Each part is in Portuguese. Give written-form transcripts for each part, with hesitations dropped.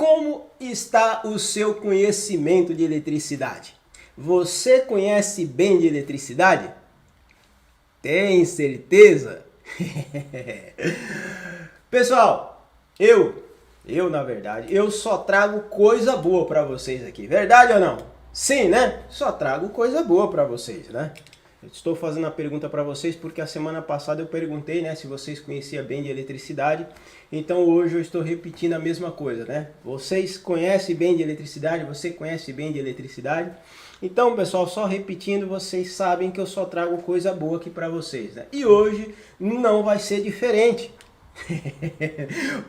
Como está o seu conhecimento de eletricidade? Você conhece bem de eletricidade? Tem certeza? Pessoal, na verdade, eu só trago coisa boa para vocês aqui. Verdade ou não? Sim, né? Só trago coisa boa para vocês, né? Eu estou fazendo a pergunta para vocês porque a semana passada eu perguntei, né, se vocês conheciam bem de eletricidade. Então hoje eu estou repetindo a mesma coisa, né? Vocês conhecem bem de eletricidade? Você conhece bem de eletricidade? Então, pessoal, só repetindo, vocês sabem que eu só trago coisa boa aqui para vocês, né? E hoje não vai ser diferente.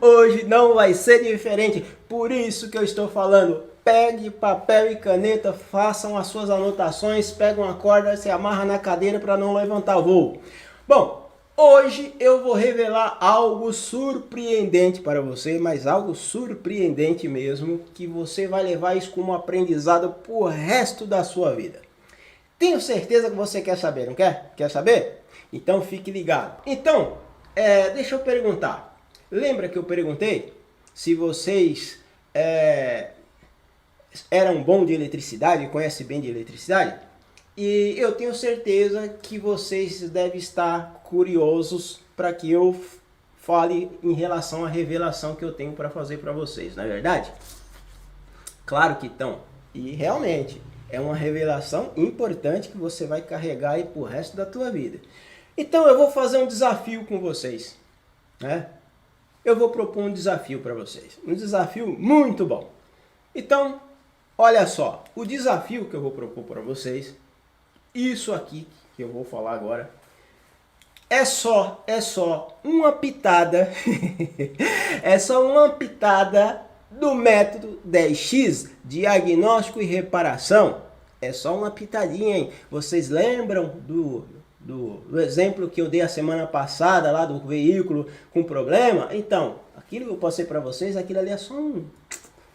Hoje não vai ser diferente. Por isso que eu estou falando. Pegue papel e caneta, façam as suas anotações, pega uma corda, se amarra na cadeira para não levantar voo. Bom, hoje eu vou revelar algo surpreendente para você, mas algo surpreendente mesmo, que você vai levar isso como aprendizado pro resto da sua vida. Tenho certeza que você quer saber, não quer? Quer saber? Então fique ligado. Então, deixa eu perguntar. Lembra que eu perguntei se vocês eram bons de eletricidade, conhecem bem de eletricidade? E eu tenho certeza que vocês devem estar curiosos para que eu fale em relação à revelação que eu tenho para fazer para vocês, não é verdade? Claro que estão. E realmente é uma revelação importante que você vai carregar aí pro resto da tua vida. Então eu vou fazer um desafio com vocês, né? Eu vou propor um desafio para vocês. Um desafio muito bom. Então, olha só, o desafio que eu vou propor para vocês, isso aqui que eu vou falar agora, é só uma pitada, é só uma pitada do método 10x, diagnóstico e reparação. É só uma pitadinha, hein? Vocês lembram do exemplo que eu dei a semana passada lá do veículo com problema? Então, aquilo que eu passei para vocês, aquilo ali é só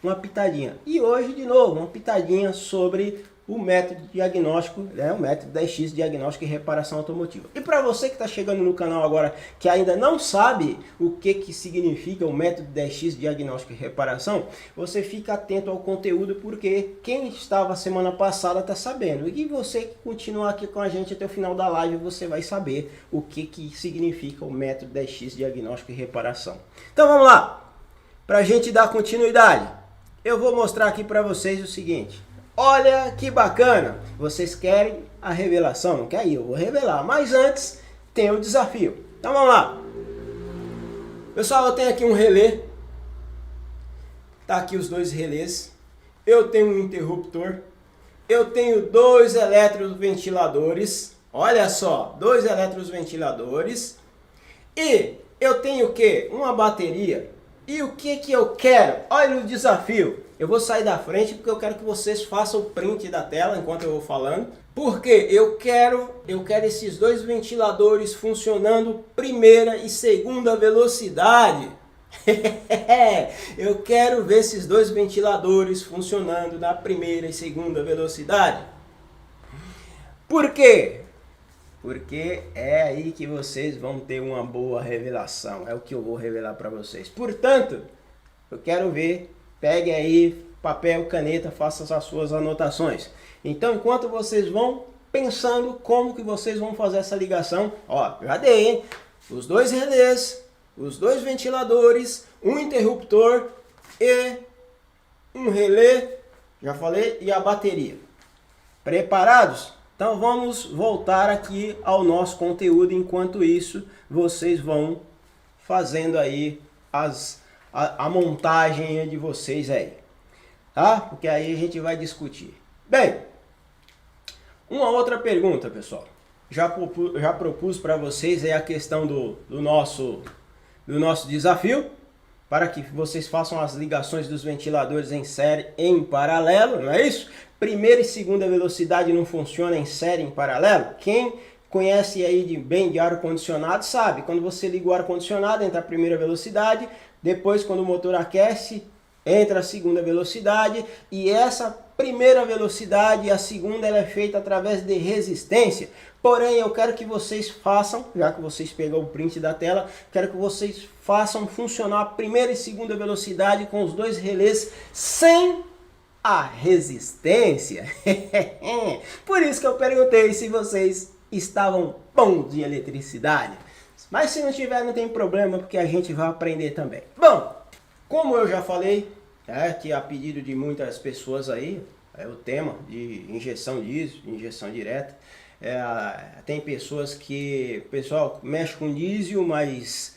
uma pitadinha. E hoje, de novo, uma pitadinha sobre o método diagnóstico, né? O método 10x, diagnóstico e reparação automotiva. E para você que está chegando no canal agora, que ainda não sabe o que significa o método 10x, diagnóstico e reparação, você fica atento ao conteúdo, porque quem estava semana passada está sabendo. E você que continuar aqui com a gente até o final da live, você vai saber o que significa o método 10x, diagnóstico e reparação. Então vamos lá! Para a gente dar continuidade, eu vou mostrar aqui para vocês o seguinte. Olha que bacana! Vocês querem a revelação? Não quer ir? Eu vou revelar. Mas antes, tem o desafio. Então vamos lá. Pessoal, eu tenho aqui um relé. Tá aqui os dois relés. Eu tenho um interruptor. Eu tenho dois eletroventilidores. Olha só, dois eletroventilidores. E eu tenho o quê? Uma bateria. E o que eu quero? Olha o desafio. Eu vou sair da frente porque eu quero que vocês façam o print da tela enquanto eu vou falando. Porque eu quero esses dois ventiladores funcionando primeira e segunda velocidade. Eu quero ver esses dois ventiladores funcionando na primeira e segunda velocidade. Por quê? Porque é aí que vocês vão ter uma boa revelação. É o que eu vou revelar para vocês. Portanto, eu quero ver. Pegue aí papel, caneta, façam as suas anotações. Então, enquanto vocês vão pensando como que vocês vão fazer essa ligação, ó, já dei, hein? Os dois relés, os dois ventiladores, um interruptor e um relé, já falei, e a bateria. Preparados? Então vamos voltar aqui ao nosso conteúdo. Enquanto isso, vocês vão fazendo aí a montagem de vocês aí, tá? Porque aí a gente vai discutir. Bem, uma outra pergunta, pessoal. Já propus para vocês aí a questão do nosso desafio, para que vocês façam as ligações dos ventiladores em série em paralelo, não é isso? Primeira e segunda velocidade não funciona em série em paralelo? Quem conhece aí bem de ar-condicionado sabe, quando você liga o ar-condicionado, entra a primeira velocidade, depois quando o motor aquece, entra a segunda velocidade, e essa primeira velocidade e a segunda ela é feita através de resistência. Porém, eu quero que vocês façam, já que vocês pegaram o print da tela, quero que vocês façam funcionar a primeira e segunda velocidade com os dois relés sem a resistência. Por isso que eu perguntei se vocês estavam bons de eletricidade. Mas se não tiver, não tem problema, porque a gente vai aprender também. Bom, como eu já falei, que a pedido de muitas pessoas aí, é o tema de injeção diesel, injeção direta. Tem pessoas que, pessoal, mexe com diesel, mas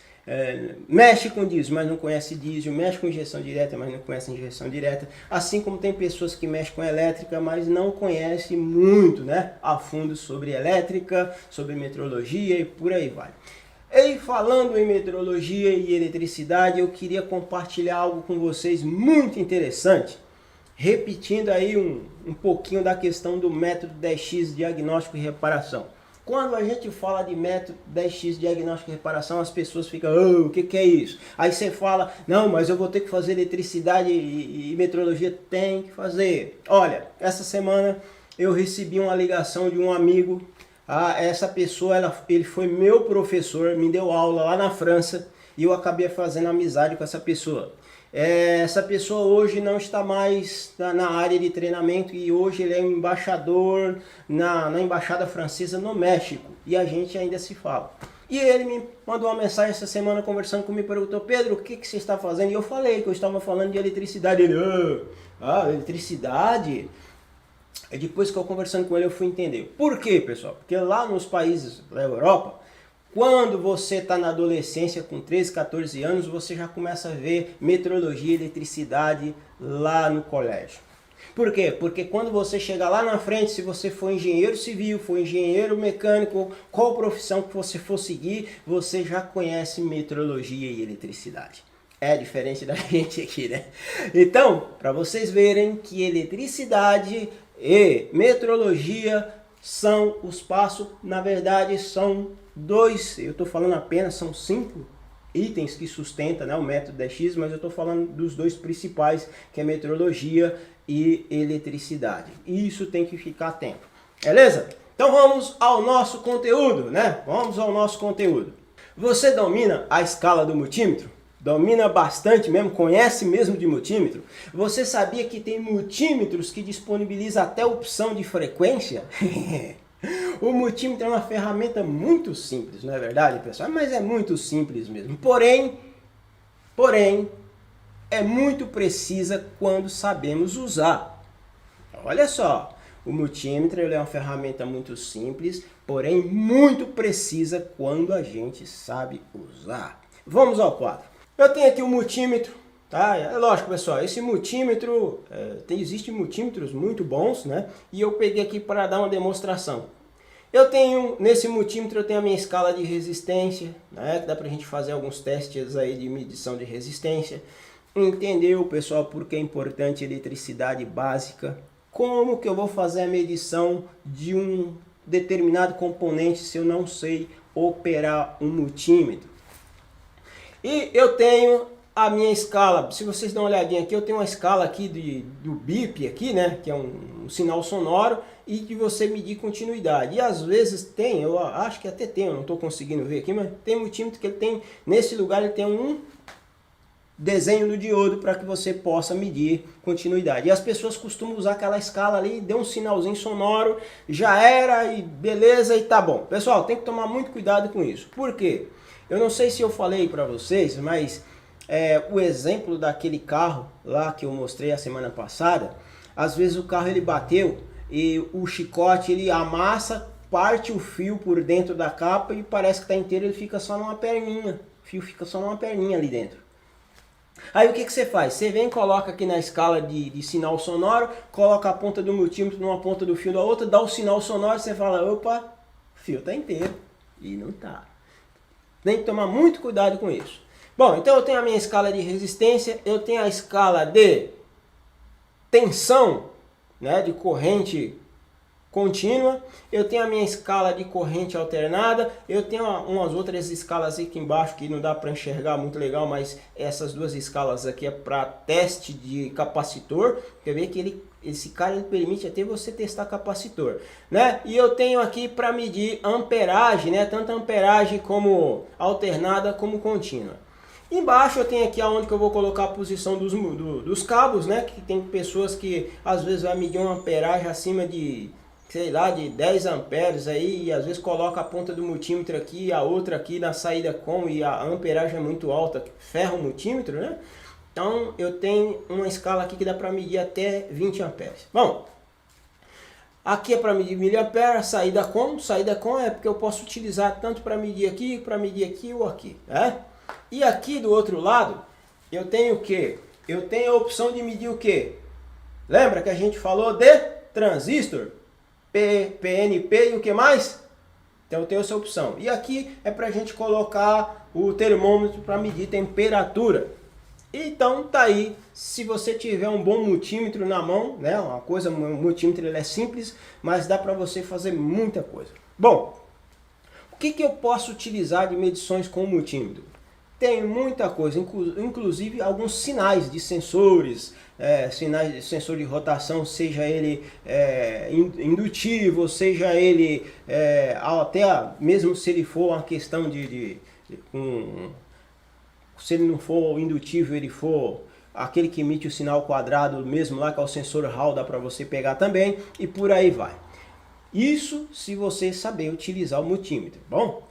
não conhece diesel, mexe com injeção direta, mas não conhece injeção direta. Assim como tem pessoas que mexem com elétrica, mas não conhecem muito, né, a fundo sobre elétrica, sobre metrologia e por aí vai. E falando em metrologia e eletricidade, eu queria compartilhar algo com vocês muito interessante. Repetindo aí um pouquinho da questão do método 10x diagnóstico e reparação. Quando a gente fala de método 10x diagnóstico e reparação, as pessoas ficam, oh, o que é isso? Aí você fala, não, mas eu vou ter que fazer eletricidade e metrologia. Tem que fazer. Olha, essa semana eu recebi uma ligação de um amigo. Essa pessoa, ele foi meu professor, me deu aula lá na França e eu acabei fazendo amizade com essa pessoa. Essa pessoa hoje não está mais na área de treinamento e hoje ele é um embaixador na Embaixada Francesa no México e a gente ainda se fala. E ele me mandou uma mensagem essa semana conversando comigo, perguntou, Pedro, o que você está fazendo? E eu falei que eu estava falando de eletricidade. Ele, eletricidade? E depois que eu conversando com ele eu fui entender. Por quê, pessoal? Porque lá nos países da Europa, quando você está na adolescência com 13, 14 anos, você já começa a ver metrologia e eletricidade lá no colégio. Por quê? Porque quando você chegar lá na frente, se você for engenheiro civil, for engenheiro mecânico, qual profissão que você for seguir, você já conhece metrologia e eletricidade. É diferente da gente aqui, né? Então, para vocês verem que eletricidade e metrologia são os passos, na verdade são dois, eu estou falando apenas, são 5 itens que sustentam, né, o método 10x, mas eu estou falando dos dois principais, que é metrologia e eletricidade. Isso tem que ficar atento, beleza? Então vamos ao nosso conteúdo, né? Vamos ao nosso conteúdo. Você domina a escala do multímetro? Domina bastante mesmo, conhece mesmo de multímetro? Você sabia que tem multímetros que disponibilizam até opção de frequência? O multímetro é uma ferramenta muito simples, não é verdade, pessoal? Mas é muito simples mesmo. Porém, é muito precisa quando sabemos usar. Olha só, o multímetro ele é uma ferramenta muito simples, porém muito precisa quando a gente sabe usar. Vamos ao quadro. Eu tenho aqui o multímetro, tá? É lógico, pessoal, esse multímetro, existem multímetros muito bons, né? E eu peguei aqui para dar uma demonstração. Nesse multímetro eu tenho a minha escala de resistência, né? Que dá pra gente fazer alguns testes aí de medição de resistência. Entendeu, pessoal, por que é importante eletricidade básica? Como que eu vou fazer a medição de um determinado componente se eu não sei operar um multímetro? E eu tenho a minha escala, se vocês dão uma olhadinha aqui, eu tenho uma escala aqui do bip aqui, né, que é um sinal sonoro, e de você medir continuidade. E às vezes tem, eu acho que até tem, eu não estou conseguindo ver aqui, mas tem multímetro que ele tem, nesse lugar ele tem um desenho do diodo para que você possa medir continuidade. E as pessoas costumam usar aquela escala ali, deu um sinalzinho sonoro, já era e beleza e tá bom. Pessoal, tem que tomar muito cuidado com isso. Por quê? Eu não sei se eu falei para vocês, mas o exemplo daquele carro lá que eu mostrei a semana passada, às vezes o carro ele bateu e o chicote ele amassa, parte o fio por dentro da capa e parece que está inteiro, ele fica só numa perninha. O fio fica só numa perninha ali dentro. Aí o que você faz? Você vem e coloca aqui na escala de sinal sonoro, coloca a ponta do multímetro numa ponta do fio da outra, dá o sinal sonoro e você fala, opa, o fio está inteiro. E não está. Tem que tomar muito cuidado com isso. Bom, então eu tenho a minha escala de resistência, eu tenho a escala de tensão, né, de corrente contínua, eu tenho a minha escala de corrente alternada, eu tenho umas outras escalas aqui embaixo que não dá para enxergar muito legal, mas essas duas escalas aqui é para teste de capacitor. Quer ver que esse cara ele permite até você testar capacitor, né? E eu tenho aqui para medir amperagem, né? Tanto amperagem como alternada como contínua. Embaixo eu tenho aqui aonde que eu vou colocar a posição dos cabos, né? Que tem pessoas que às vezes vai medir uma amperagem acima de, sei lá, de 10 amperes aí, e às vezes coloca a ponta do multímetro aqui e a outra aqui na saída com, e a amperagem é muito alta, ferra o multímetro, né? Então eu tenho uma escala aqui que dá para medir até 20 amperes. Bom, aqui é para medir miliampere, saída com é porque eu posso utilizar tanto para medir aqui ou aqui, né? E aqui do outro lado, eu tenho o que? Eu tenho a opção de medir o que? Lembra que a gente falou de transistor? PNP e o que mais? Então eu tenho essa opção. E aqui é para a gente colocar o termômetro para medir temperatura. Então tá aí, se você tiver um bom multímetro na mão, né? Uma coisa, um multímetro ele é simples, mas dá para você fazer muita coisa. Bom, o que eu posso utilizar de medições com o multímetro? Tem muita coisa, inclusive alguns sinais de sensores, sinais de sensor de rotação, seja ele indutivo, seja ele até mesmo se ele for uma questão se ele não for indutivo, ele for aquele que emite o sinal quadrado mesmo lá, que é o sensor Hall, dá para você pegar também, e por aí vai. Isso se você saber utilizar o multímetro, bom?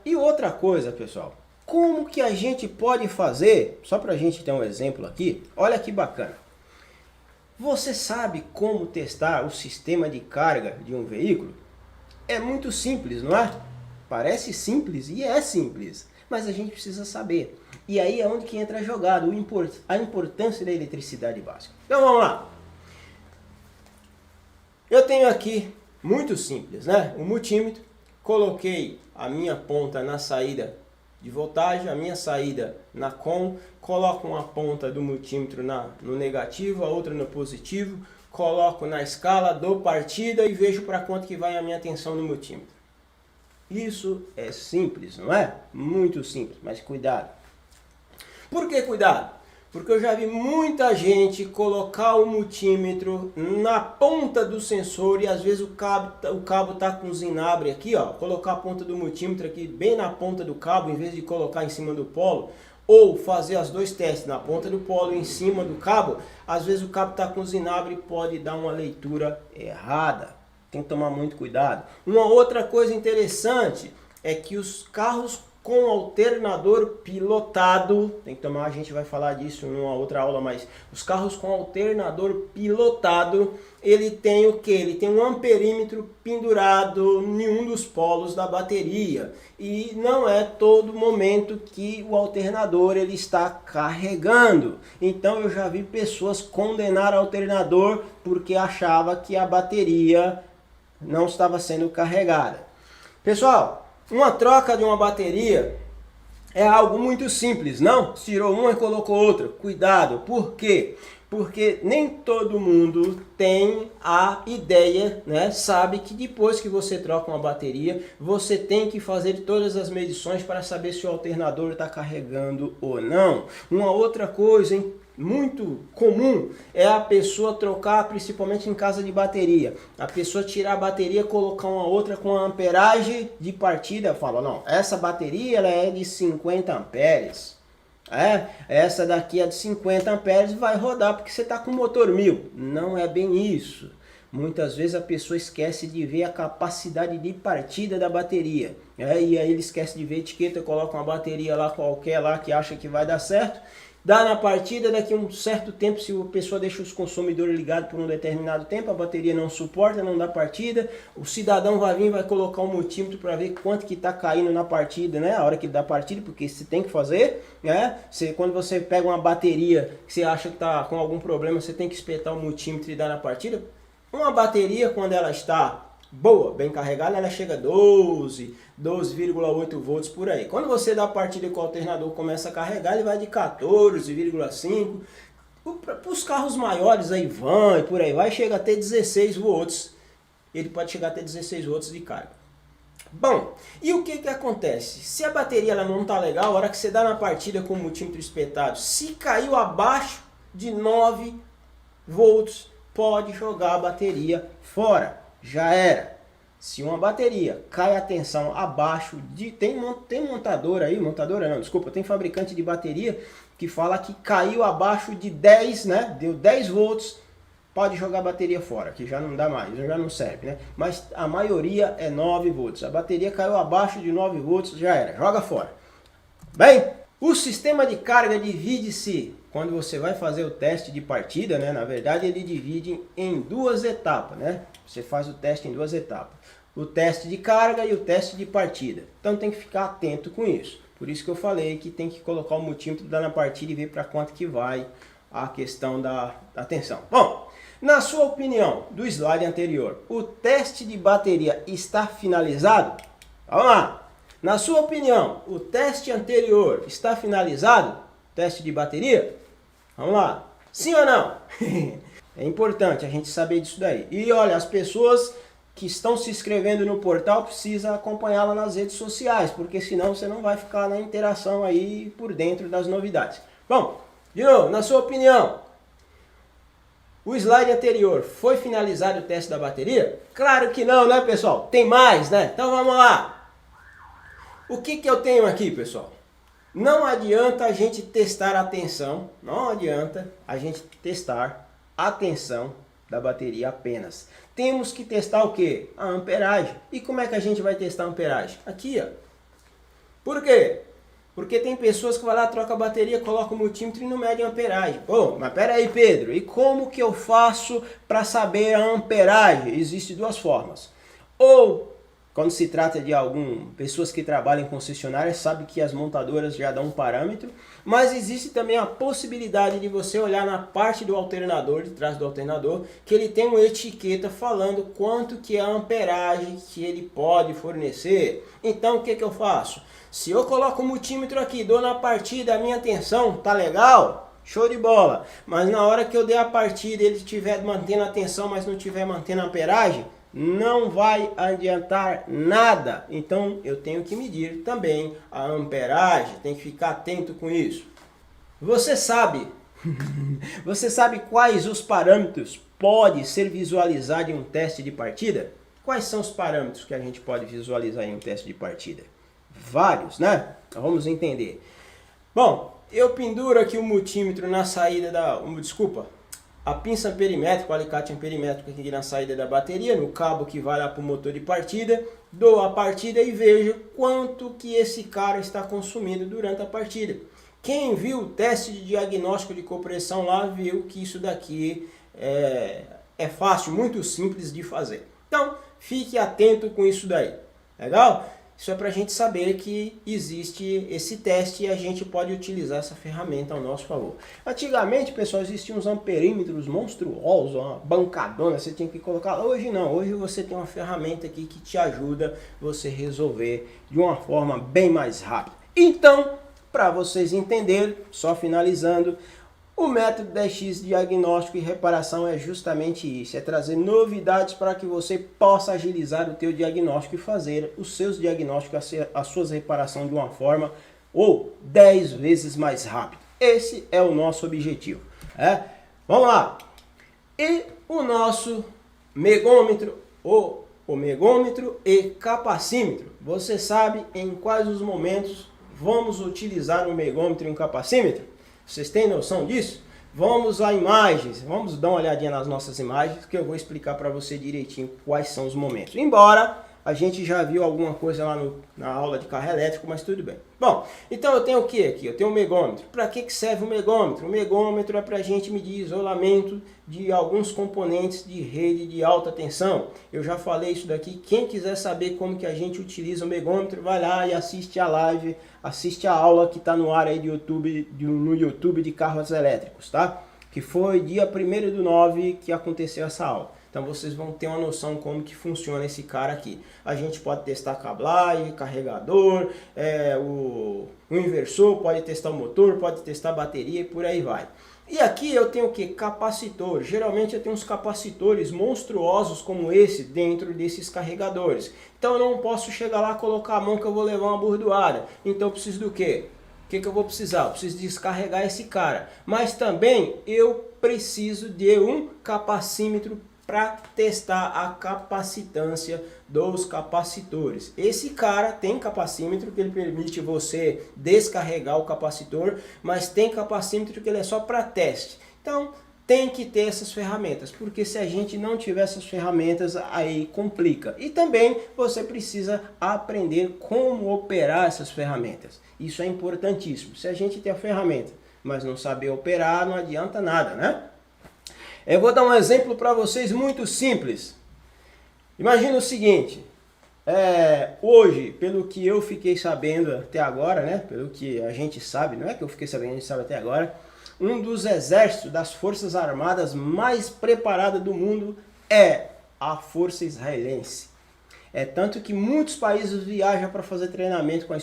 E outra coisa, pessoal, como que a gente pode fazer, só para a gente ter um exemplo aqui, olha que bacana. Você sabe como testar o sistema de carga de um veículo? É muito simples, não é? Parece simples e é simples, mas a gente precisa saber. E aí é onde que entra a jogada, a importância da eletricidade básica. Então vamos lá. Eu tenho aqui, muito simples, né? Um multímetro, coloquei a minha ponta na saída de voltagem, a minha saída na COM, coloco uma ponta do multímetro no negativo, a outra no positivo, coloco na escala, dou partida e vejo para quanto que vai a minha tensão no multímetro. Isso é simples, não é? Muito simples, mas cuidado. Por que cuidado? Porque eu já vi muita gente colocar o multímetro na ponta do sensor e às vezes o cabo tá com zinabre aqui, ó. Colocar a ponta do multímetro aqui bem na ponta do cabo em vez de colocar em cima do polo. Ou fazer os dois testes na ponta do polo e em cima do cabo. Às vezes o cabo tá com zinabre e pode dar uma leitura errada. Tem que tomar muito cuidado. Uma outra coisa interessante é que os carros com alternador pilotado, tem que tomar, a gente vai falar disso numa outra aula, mas os carros com alternador pilotado, ele tem o que? Ele tem um amperímetro pendurado em um dos polos da bateria. E não é todo momento que o alternador ele está carregando. Então eu já vi pessoas condenar o alternador porque achava que a bateria não estava sendo carregada. Pessoal, uma troca de uma bateria é algo muito simples, não? Tirou uma e colocou outra. Cuidado, por quê? Porque nem todo mundo tem a ideia, né? Sabe que depois que você troca uma bateria, você tem que fazer todas as medições para saber se o alternador está carregando ou não. Uma outra coisa, hein? Muito comum é a pessoa trocar, principalmente em casa de bateria. A pessoa tirar a bateria, colocar uma outra com a amperagem de partida. Fala, não, essa bateria ela é de 50 amperes. Essa daqui é de 50 amperes, vai rodar porque você está com motor 1000. Não é bem isso. Muitas vezes a pessoa esquece de ver a capacidade de partida da bateria. E aí ele esquece de ver a etiqueta, coloca uma bateria lá qualquer lá que acha que vai dar certo. Dá na partida, daqui a um certo tempo, se a pessoa deixa os consumidores ligados por um determinado tempo, a bateria não suporta, não dá partida, o cidadão vai vir e vai colocar um multímetro para ver quanto que está caindo na partida, né? A hora que ele dá partida, porque você tem que fazer, né? Quando você pega uma bateria que você acha que está com algum problema, você tem que espetar o multímetro e dar na partida. Uma bateria, quando ela está boa, bem carregada, ela chega a 12,8 volts por aí. Quando você dá a partida com o alternador começa a carregar, ele vai de 14,5. Para os carros maiores, aí van e por aí vai, chega até 16 volts. ele pode chegar até 16 volts de carga. Bom, e o que acontece? Se a bateria ela não está legal, a hora que você dá na partida com o multímetro espetado, se caiu abaixo de 9 volts, pode jogar a bateria fora. Já era. Se uma bateria cai a tensão abaixo de... Tem montadora aí, montadora não, desculpa, tem fabricante de bateria que fala que caiu abaixo de 10, né? Deu 10 volts, pode jogar a bateria fora, que já não dá mais, já não serve, né? Mas a maioria é 9 volts. A bateria caiu abaixo de 9 volts, já era, joga fora. Bem, o sistema de carga divide-se, quando você vai fazer o teste de partida, né? Na verdade ele divide em duas etapas, né? Você faz o teste em duas etapas. O teste de carga e o teste de partida. Então tem que ficar atento com isso. Por isso que eu falei que tem que colocar o multímetro, dar na partida e ver para quanto que vai a questão da tensão. Bom, na sua opinião, do slide anterior, o teste de bateria está finalizado? Vamos lá. Na sua opinião, o teste anterior está finalizado? Teste de bateria? Vamos lá. Sim ou não? É importante a gente saber disso daí. E olha, as pessoas que estão se inscrevendo no portal precisam acompanhá-la nas redes sociais, porque senão você não vai ficar na interação aí por dentro das novidades. Bom, de novo, na sua opinião, o slide anterior foi finalizado o teste da bateria? Claro que não, né, pessoal? Tem mais, né? Então vamos lá. O que eu tenho aqui, pessoal? Não adianta a gente testar a tensão, não adianta a gente testar a tensão da bateria apenas. Temos que testar o que? A amperagem. E como é que a gente vai testar a amperagem? Aqui, ó. Por quê? Porque tem pessoas que vão lá, troca a bateria, coloca o multímetro e não mede a amperagem. Pô, mas pera aí, Pedro, e como que eu faço para saber a amperagem? Existem duas formas. Ou, quando se trata de pessoas que trabalham em concessionárias, sabe que as montadoras já dão um parâmetro, mas existe também a possibilidade de você olhar na parte do alternador, de trás do alternador, que ele tem uma etiqueta falando quanto que é a amperagem que ele pode fornecer. Então o que eu faço? Se eu coloco o multímetro aqui, dou na partida, a minha tensão tá legal, show de bola. Mas na hora que eu der a partida ele estiver mantendo a tensão, mas não estiver mantendo a amperagem, não vai adiantar nada. Então eu tenho que medir também a amperagem, tem que ficar atento com isso. Você sabe quais os parâmetros pode ser visualizado em um teste de partida? Quais são os parâmetros que a gente pode visualizar em um teste de partida? Vários, né? Então vamos entender. Bom, eu penduro aqui o multímetro na saída a pinça perimétrica, o alicate amperimétrico aqui na saída da bateria, no cabo que vai lá para o motor de partida, dou a partida e vejo quanto que esse cara está consumindo durante a partida. Quem viu o teste de diagnóstico de compressão lá, viu que isso daqui é fácil, muito simples de fazer. Então, fique atento com isso daí. Legal? Isso é para a gente saber que existe esse teste e a gente pode utilizar essa ferramenta ao nosso favor. Antigamente, pessoal, existiam uns amperímetros monstruosos, uma bancadona, você tinha que colocar. Hoje não, hoje você tem uma ferramenta aqui que te ajuda você resolver de uma forma bem mais rápida. Então, para vocês entenderem, só finalizando, o método 10x diagnóstico e reparação é justamente isso, é trazer novidades para que você possa agilizar o teu diagnóstico e fazer os seus diagnósticos, as suas reparações de uma forma ou 10 vezes mais rápido. Esse é o nosso objetivo. Vamos lá. E o nosso megômetro, o megômetro e capacímetro. Você sabe em quais os momentos vamos utilizar o megômetro e o capacímetro? Vocês têm noção disso? Vamos a imagens, vamos dar uma olhadinha nas nossas imagens que eu vou explicar para você direitinho quais são os momentos. Embora a gente já viu alguma coisa lá na aula de carro elétrico, mas tudo bem. Bom, então eu tenho o que aqui? Eu tenho o megômetro. Para que serve o megômetro? O megômetro é para a gente medir isolamento de alguns componentes de rede de alta tensão. Eu já falei isso daqui. Quem quiser saber como que a gente utiliza o megômetro, vai lá e assiste a live, assiste a aula que está no ar aí no YouTube de carros elétricos, tá? Que foi dia 1º/9 que aconteceu essa aula. Então vocês vão ter uma noção como que funciona esse cara aqui. A gente pode testar cablagem, carregador, o inversor, pode testar o motor, pode testar a bateria e por aí vai. E aqui eu tenho o que? Capacitor. Geralmente eu tenho uns capacitores monstruosos como esse dentro desses carregadores. Então eu não posso chegar lá, colocar a mão que eu vou levar uma bordoada. Então eu preciso do quê? O que eu vou precisar? Eu preciso descarregar esse cara. Mas também eu preciso de um capacímetro para testar a capacitância dos capacitores. Esse cara tem capacímetro que ele permite você descarregar o capacitor, mas tem capacímetro que ele é só para teste. Então tem que ter essas ferramentas, porque se a gente não tiver essas ferramentas, aí complica. E também você precisa aprender como operar essas ferramentas. Isso é importantíssimo. Se a gente tem a ferramenta, mas não saber operar, não adianta nada, né? Eu vou dar um exemplo para vocês muito simples. Imagina o seguinte, hoje, pelo que eu fiquei sabendo até agora, né? Pelo que a gente sabe, não é que eu fiquei sabendo, a gente sabe até agora, um dos exércitos das forças armadas mais preparadas do mundo é a força israelense. É tanto que muitos países viajam para fazer treinamento com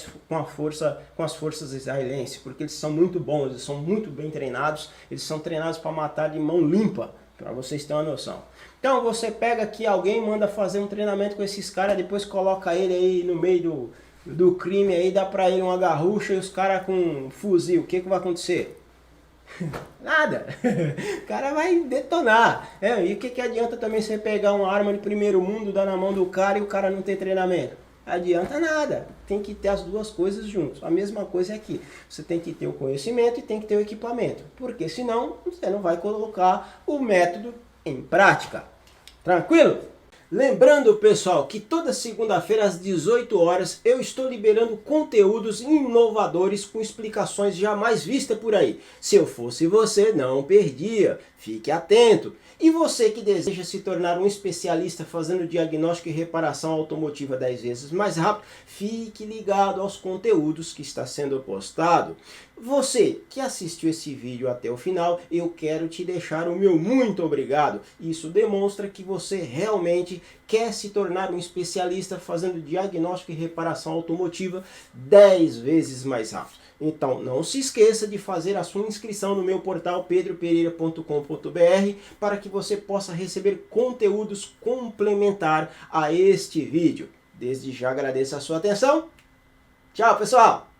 as forças israelenses, porque eles são muito bons, eles são muito bem treinados, eles são treinados para matar de mão limpa, para vocês terem uma noção. Então você pega aqui alguém, manda fazer um treinamento com esses caras, depois coloca ele aí no meio do crime, aí dá para ele uma garrucha e os caras com um fuzil, o que vai acontecer? Nada, o cara vai detonar. E o que adianta também você pegar uma arma de primeiro mundo, dar na mão do cara e o cara não ter treinamento? Adianta nada, tem que ter as duas coisas juntos. A mesma coisa é aqui, você tem que ter o conhecimento e tem que ter o equipamento, porque senão você não vai colocar o método em prática. Tranquilo? Lembrando, pessoal, que toda segunda-feira às 18 horas eu estou liberando conteúdos inovadores com explicações jamais vistas por aí. Se eu fosse você, não perdia. Fique atento. E você que deseja se tornar um especialista fazendo diagnóstico e reparação automotiva 10 vezes mais rápido, fique ligado aos conteúdos que está sendo postado. Você que assistiu esse vídeo até o final, eu quero te deixar o meu muito obrigado. Isso demonstra que você realmente quer se tornar um especialista fazendo diagnóstico e reparação automotiva 10 vezes mais rápido. Então não se esqueça de fazer a sua inscrição no meu portal pedropereira.com.br para que você possa receber conteúdos complementares a este vídeo. Desde já agradeço a sua atenção. Tchau, pessoal!